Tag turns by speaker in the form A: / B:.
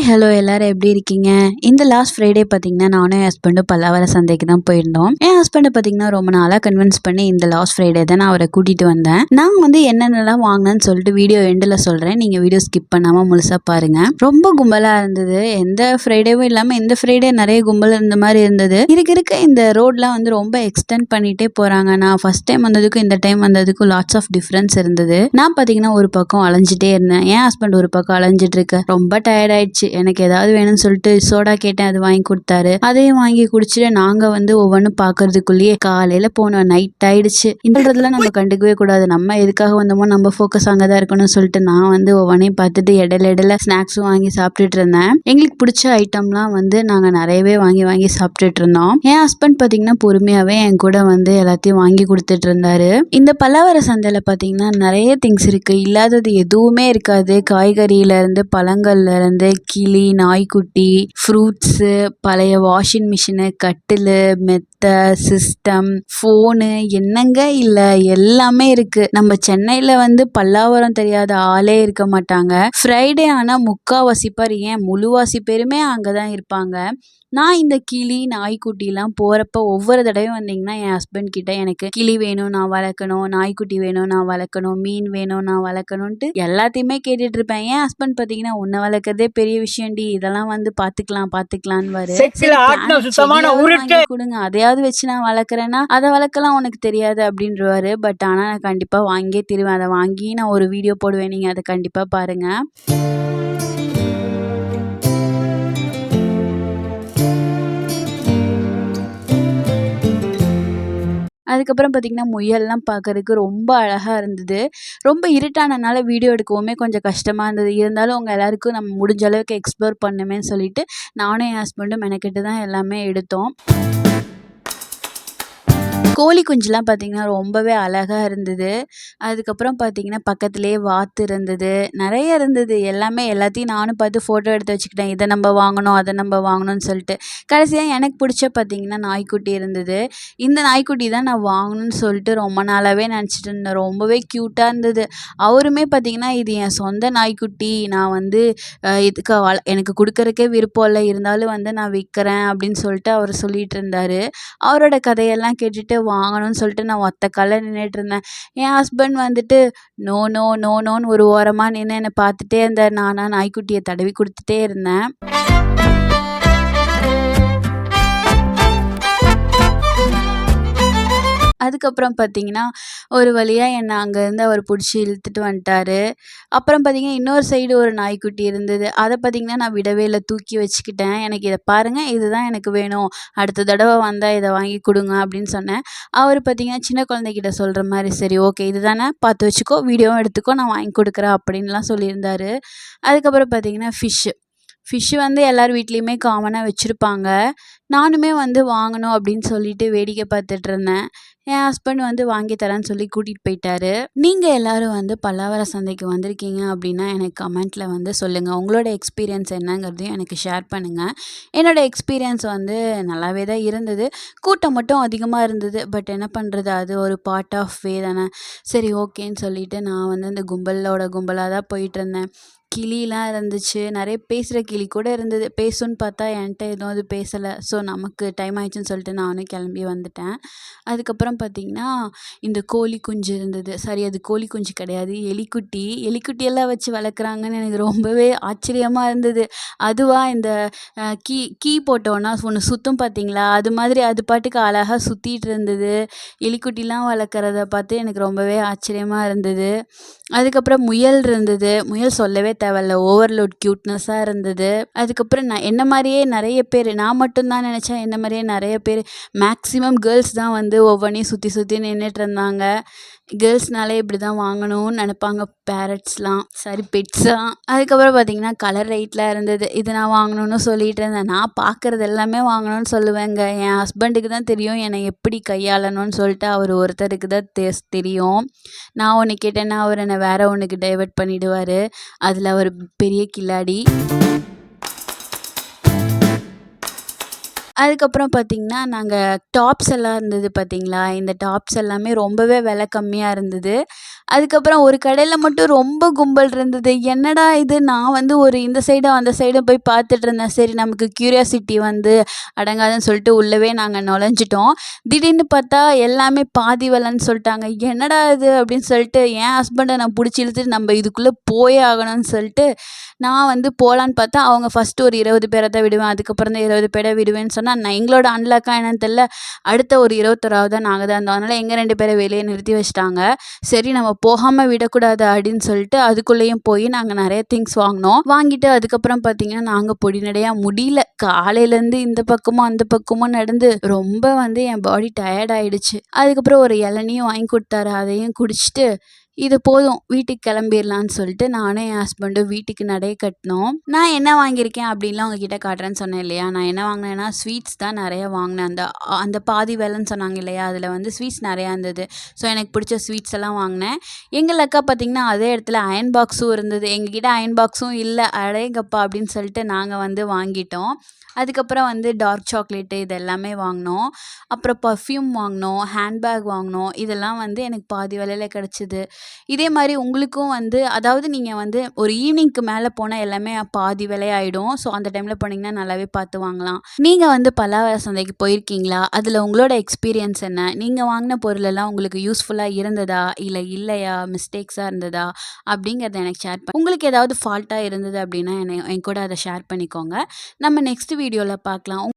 A: Hello எல்லாரும் எப்படி இருக்கீங்க? இந்த லாஸ்ட் ஃப்ரைடே பார்த்தீங்கன்னா, நானும் என் ஹஸ்பண்டும் பல்லாவரம் சந்தைக்கு தான் போயிருந்தோம். என் ஹஸ்பண்ட பார்த்தீங்கன்னா, ரொம்ப நாளா கன்வின்ஸ் பண்ணி இந்த லாஸ்ட் ஃப்ரைடே தான் நான் அவர கூட்டிட்டு வந்தேன். நான் வந்து என்னென்னலாம் வாங்குனேன்னு சொல்லிட்டு வீடியோ எண்டுல சொல்றேன். நீங்க வீடியோ ஸ்கிப் பண்ணாம முழுசா பாருங்க. ரொம்ப கும்பலா இருந்தது. எந்த ஃப்ரைடேவும் இல்லாம இந்த ஃப்ரைடே நெறைய கும்பல் இருந்த மாரி இருந்தது. இருக்க இந்த ரோட்லாம் வந்து ரொம்ப எக்ஸ்டெண்ட் பண்ணிட்டே போறாங்க. நான் ஃபர்ஸ்ட் டைம் வந்ததுக்கும் இந்த டைம் வந்ததுக்கும் லாட்ஸ் ஆஃப் டிஃபரன்ஸ் இருந்தது. நான் பார்த்தீங்கன்னா, ஒரு பக்கம் அலைஞ்சிட்டே இருந்தேன். என் ஹஸ்பண்ட் ஒரு பக்கம் அலைஞ்சிட்டு இருக்க. ரொம்ப டயர்ட் ஆயிடுச்சு. எனக்கு ஏதாவது வேணும்னு சொல்லிட்டு சோடா கேட்டேன், அது வாங்கி கொடுத்தாரு. அதையும் வாங்கி குடிச்சிட்டு நாங்க வந்து ஒவ்வொன்றும் பாக்குறதுக்குள்ளேயே காலையில போனோம், நைட் ஆயிடுச்சு. இன்றதுல நம்ம கண்டுக்கவே கூடாது. நம்ம எதுக்காக வந்தோமோ நம்ம ஃபோக்கஸ் அங்கதான் இருக்கணும்னு சொல்லிட்டு நான் வந்து ஒவ்வொன்றையும் பார்த்துட்டு இடையில ஸ்நாக்ஸும் வாங்கி சாப்பிட்டுட்டு இருந்தேன். எங்களுக்கு பிடிச்ச ஐட்டம்லாம் வந்து நாங்க நிறையவே வாங்கி சாப்பிட்டுட்டு இருந்தோம். என் ஹஸ்பண்ட் பாத்தீங்கன்னா பொறுமையாவே என் கூட வந்து எல்லாத்தையும் வாங்கி கொடுத்துட்டு இருந்தாரு. இந்த பல்லாவர சந்தையில பாத்தீங்கன்னா நிறைய திங்ஸ் இருக்கு. இல்லாதது எதுவுமே இருக்காது. காய்கறியில இருந்து பழங்கள்ல இருந்து கிளி, நாய்க்குட்டி, ஃப்ரூட்ஸு, பழைய வாஷிங் மிஷினு, கட்டிலு, மெத்தை, சிஸ்டம், ஃபோனு, என்னங்க இல்லை எல்லாமே இருக்கு. நம்ம சென்னையில் வந்து பல்லாவரம் தெரியாத ஆளே இருக்க மாட்டாங்க. ஃப்ரைடே ஆனால் முக்காவாசி பேர், ஏன் முழுவாசி பேருமே அங்கே தான் இருப்பாங்க. நான் இந்த கிளி, நாய்க்குட்டிலாம் போகிறப்ப ஒவ்வொரு தடவையும் வந்தீங்கன்னா என் ஹஸ்பண்ட் கிட்ட எனக்கு கிளி வேணும் நான் வளர்க்கணும், நாய்க்குட்டி வேணும் நான் வளர்க்கணும், மீன் வேணும் நான் வளர்க்கணுன்ட்டு எல்லாத்தையுமே கேட்டுட்டு இருப்பேன். என் ஹஸ்பண்ட் பார்த்தீங்கன்னா உன்னை வளர்க்கறதே பெரிய விஷயம்டி, இதெல்லாம் வந்து பார்த்துக்கலான்னு கொடுங்க, அதையாவது வச்சு நான் வளர்க்குறேன்னா அதை வளர்க்கலாம் உனக்கு தெரியாது அப்படின்றவாரு. பட் ஆனால் நான் கண்டிப்பாக வாங்கியே தருவேன். அதை வாங்கி நான் ஒரு வீடியோ போடுவேன், நீங்கள் அதை கண்டிப்பாக பாருங்கள். அதுக்கப்புறம் பார்த்திங்கன்னா முயல்லாம் பார்க்கறதுக்கு ரொம்ப அழகாக இருந்தது. ரொம்ப இருட்டானனால வீடியோ எடுக்கவுமே கொஞ்சம் கஷ்டமாக இருந்தது. இருந்தாலும் அவங்க எல்லாருக்கும் நம்ம முடிஞ்ச அளவுக்கு எக்ஸ்ப்ளோர் பண்ணுமேன்னு சொல்லிட்டு நானும் என் ஹஸ்பண்டும் மெனக்கெட்டு தான் எல்லாமே எடுத்தோம். கோழி குஞ்சுலாம் பார்த்திங்கன்னா ரொம்பவே அழகாக இருந்தது. அதுக்கப்புறம் பார்த்திங்கன்னா பக்கத்துலேயே வாத்து இருந்தது, நிறைய இருந்தது. எல்லாத்தையும் நானும் பார்த்து ஃபோட்டோ எடுத்து வச்சுக்கிட்டேன். இதை நம்ம வாங்கணும், அதை நம்ம வாங்கணும்னு சொல்லிட்டு. கடைசியாக எனக்கு பிடிச்ச பார்த்திங்கன்னா நாய்க்குட்டி இருந்தது. இந்த நாய்க்குட்டி தான் நான் வாங்கணும்னு சொல்லிட்டு ரொம்ப நாளாகவே நினச்சிட்டு இருந்தேன். ரொம்பவே க்யூட்டாக இருந்தது. அவருமே பார்த்திங்கன்னா இது என் சொந்த நாய்க்குட்டி, நான் வந்து இதுக்கு எனக்கு கொடுக்கறக்கே விருப்பம் இல்லை, இருந்தாலும் வந்து நான் விற்கிறேன் அப்படின்னு சொல்லிட்டு அவர் சொல்லிட்டு இருந்தார். அவரோட கதையெல்லாம் கேட்டுட்டு வாங்கணும்னு சொல்லிட்டு நான் ஒத்த காலில் நின்றுட்டு இருந்தேன். என் ஹஸ்பண்ட் வந்துட்டு நோ நோ நோ நோன்னு ஒரு ஓரமாக நின்று என்னை பார்த்துட்டே இருந்தார். நானாக நாய்க்குட்டியை தடவி கொடுத்துட்டே இருந்தேன். அதுக்கப்புறம் பார்த்திங்கன்னா ஒரு வழியாக என்னை அங்கேருந்து அவர் பிடிச்சி இழுத்துட்டு வந்துட்டார். அப்புறம் பார்த்திங்கன்னா இன்னொரு சைடு ஒரு நாய்க்குட்டி இருந்தது. அதை பார்த்திங்கன்னா நான் விடவே இல்லை, தூக்கி வச்சுக்கிட்டேன். எனக்கு இதை பாருங்கள், இதுதான் எனக்கு வேணும், அடுத்த தடவை வந்தால் இதை வாங்கி கொடுங்க அப்படின்னு சொன்னேன். அவர் பார்த்திங்கன்னா சின்ன குழந்தைகிட்ட சொல்கிற மாதிரி சரி ஓகே இது தானே பார்த்து வச்சுக்கோ, வீடியோவும் எடுத்துக்கோ, நான் வாங்கி கொடுக்குறேன் அப்படின்லாம் சொல்லியிருந்தார். அதுக்கப்புறம் பார்த்திங்கன்னா ஃபிஷ்ஷு வந்து எல்லார் வீட்லேயுமே காமனாக வச்சுருப்பாங்க. நானுமே வந்து வாங்கணும் அப்படின்னு சொல்லிட்டு வேடிக்கை பார்த்துட்டு இருந்தேன். என் ஹஸ்பண்ட் வந்து வாங்கி தரேன்னு சொல்லி கூட்டிகிட்டு போயிட்டாரு. நீங்கள் எல்லோரும் வந்து பல்லாவர சந்தைக்கு வந்திருக்கீங்க அப்படின்னா எனக்கு கமெண்ட்டில் வந்து சொல்லுங்கள். உங்களோட எக்ஸ்பீரியன்ஸ் என்னங்கிறதையும் எனக்கு ஷேர் பண்ணுங்கள். என்னோடய எக்ஸ்பீரியன்ஸ் வந்து நல்லாவே தான் இருந்தது. கூட்டம் மட்டும் அதிகமாக இருந்தது. பட் என்ன பண்ணுறது, அது ஒரு பார்ட் ஆஃப் வே தானே. சரி ஓகேன்னு சொல்லிவிட்டு நான் வந்து இந்த கும்பலாக தான் போயிட்டுருந்தேன். கிளிலாம் இருந்துச்சு, நிறைய பேசுகிற கிளி கூட இருந்தது. பேசுன்னு பார்த்தா என்கிட்ட எதுவும் அது பேசலை. ஸோ நமக்கு டைம் ஆயிடுச்சுன்னு சொல்லிட்டு நானும் கிளம்பி வந்துட்டேன். அதுக்கப்புறம் பார்த்திங்கன்னா இந்த கோழி குஞ்சு இருந்தது. சரி அது கோழி குஞ்சு கிடையாது, எலிக்குட்டியெல்லாம் வச்சு வளர்க்குறாங்கன்னு எனக்கு ரொம்பவே ஆச்சரியமாக இருந்தது. அதுவாக இந்த கீ போட்டோன்னா ஒன்று சுற்றும் பார்த்தீங்களா, அது மாதிரி அது பாட்டுக்கு அழகாக சுற்றிட்டு இருந்தது. எலிக்குட்டிலாம் வளர்க்குறத பார்த்து எனக்கு ரொம்பவே ஆச்சரியமாக இருந்தது. அதுக்கப்புறம் முயல் இருந்தது. முயல் சொல்லவே தேவையில்ல, ஓவர்லோட் க்யூட்னஸாக இருந்தது. அதுக்கப்புறம் நான் என்ன மாதிரியே நிறைய பேர், நான் மட்டும்தான் நினச்சேன், என்ன மாதிரியே நிறைய பேர், மேக்ஸிமம் கேர்ள்ஸ் தான் வந்து ஒவ்வொன்றையும் சுற்றி நின்றுட்டு இருந்தாங்க. கேர்ள்ஸ்னாலே இப்படி தான் வாங்கணும்னு நினப்பாங்க, பேரட்ஸ்லாம் சரி பெட்ஸாக. அதுக்கப்புறம் பார்த்திங்கன்னா கலர் ரைட்லாம் இருந்தது. இது நான் வாங்கணும்னு சொல்லிகிட்டு இருந்தேன். நான் பார்க்குறது எல்லாமே வாங்கணும்னு சொல்லுவேங்க. என் ஹஸ்பண்டுக்கு தான் தெரியும் என்னை எப்படி கையாளணும்னு சொல்லிட்டு. அவர் ஒருத்தருக்கு தான் தெரியும். நான் ஒன்று கேட்டேன்னா அவர் என்னை வேறு ஒன்றுக்கு டைவர்ட் பண்ணிவிடுவார். அதில் அவர் பெரிய கில்லாடி. அதுக்கப்புறம் பார்த்தீங்கன்னா, நாங்க டாப்ஸ் எல்லாம் இருந்தது பார்த்தீங்களா? இந்த டாப்ஸ் எல்லாமே ரொம்பவே விலை கம்மியா இருந்தது. அதுக்கப்புறம் ஒரு கடையில மட்டும் ரொம்ப கும்பல் இருந்தது. என்னடா இது! நான் வந்து ஒரு இந்த சைடும், அந்த சைடும் போய் பார்த்துட்டு இருந்தேன். சரி நமக்கு கியூரியாசிட்டி வந்து அடங்காதுன்னு சொல்லிட்டு உள்ளவே நாங்க நுழைஞ்சுட்டோம். திடீர்னு பார்த்தா எல்லாமே பாதி விலைன்னு சொல்ட்டாங்க. என்னடா இது! அப்படின்னு சொல்லிட்டு என் ஹஸ்பண்ட நான் புடிச்சு இழுத்துட்டு நம்ம இதுக்குள்ள போயே ஆகணும்னு சொல்லிட்டு, நான் வந்து போலான்னு பார்த்தா, அவங்க ஃபர்ஸ்ட்டு ஒரு 20 பேர தான் விடுவேன். அதுக்கப்புறம் தான் 20 பேர விடுவேன்னு சொன்னா, நான் எங்களோட அன்லக்கா என்னன்னு தெரியல. அடுத்த ஒரு 21வது நாங்க தான் இருந்தோம். அதனால எங்க 2 பேர வெளியே நிறுத்தி வச்சுட்டாங்க. சரி நம்ம போகாம விடக்கூடாது அப்படின்னு சொல்லிட்டு, அதுக்குள்ளேயும் போய் நாங்க நெறைய திங்ஸ் வாங்குனோம். வாங்கிட்டு அதுக்கப்புறம் பார்த்தீங்கன்னா, நாங்க பொடிநடையா முடியல. காலையிலேருந்து இந்த பக்கமும், அந்த பக்கமும் நடந்து ரொம்ப வந்து என் பாடி டயர்ட் ஆயிடுச்சு. அதுக்கப்புறம் ஒரு இளநியும் வாங்கி குடுத்தாரு. அதையும் குடிச்சிட்டு, இது போதும் வீட்டுக்கு கிளம்பிடலான்னு சொல்லிட்டு நானும் என் ஹஸ்பண்டும் வீட்டுக்கு நடைய கட்டினோம். நான் என்ன வாங்கியிருக்கேன் அப்படின்லாம் உங்ககிட்ட காட்டுறேன்னு சொன்னேன் இல்லையா? நான் என்ன வாங்கினேன்னா ஸ்வீட்ஸ் தான் நிறைய வாங்கினேன். அந்த அந்த பாதி விலைன்னு சொன்னாங்க இல்லையா? அதில் வந்து ஸ்வீட்ஸ் நிறையா இருந்தது. ஸோ எனக்கு பிடிச்ச ஸ்வீட்ஸ் எல்லாம் வாங்கினேன். எங்கள் அக்கா பார்த்திங்கன்னா அதே இடத்துல அயன் பாக்ஸும் இருந்தது. எங்ககிட்ட அயன் பாக்ஸும் இல்லை. அடேங்கப்பா அப்படின்னு சொல்லிட்டு நாங்கள் வந்து வாங்கிட்டோம். அதுக்கப்புறம் வந்து டார்க் சாக்லேட்டு இது எல்லாமே வாங்கினோம். அப்புறம் பர்ஃப்யூம் வாங்கினோம், ஹேண்ட்பேக் வாங்கினோம். இதெல்லாம் வந்து எனக்கு பாதி விலையில கிடச்சிது. இதே மாதிரி உங்களுக்கும் வந்து அதாவது நீங்கள் வந்து ஒரு ஈவினிங்க்கு மேலே போனால் எல்லாமே பாதி விலையாயிடும். ஸோ அந்த டைமில் போனீங்கன்னா நல்லாவே பார்த்து வாங்கலாம். நீங்கள் வந்து பல்லாவர சந்தைக்கு போயிருக்கீங்களா? அதில் உங்களோட எக்ஸ்பீரியன்ஸ் என்ன? நீங்கள் வாங்கின பொருளெல்லாம் உங்களுக்கு யூஸ்ஃபுல்லாக இருந்ததா? இல்லை இல்லையா? மிஸ்டேக்ஸாக இருந்ததா? அப்படிங்கிறத எனக்கு ஷேர் உங்களுக்கு ஏதாவது ஃபால்ட்டாக இருந்தது அப்படின்னா என் கூட அதை ஷேர் பண்ணிக்கோங்க. நம்ம நெக்ஸ்ட் வீடியோவில் பார்க்கலாம்.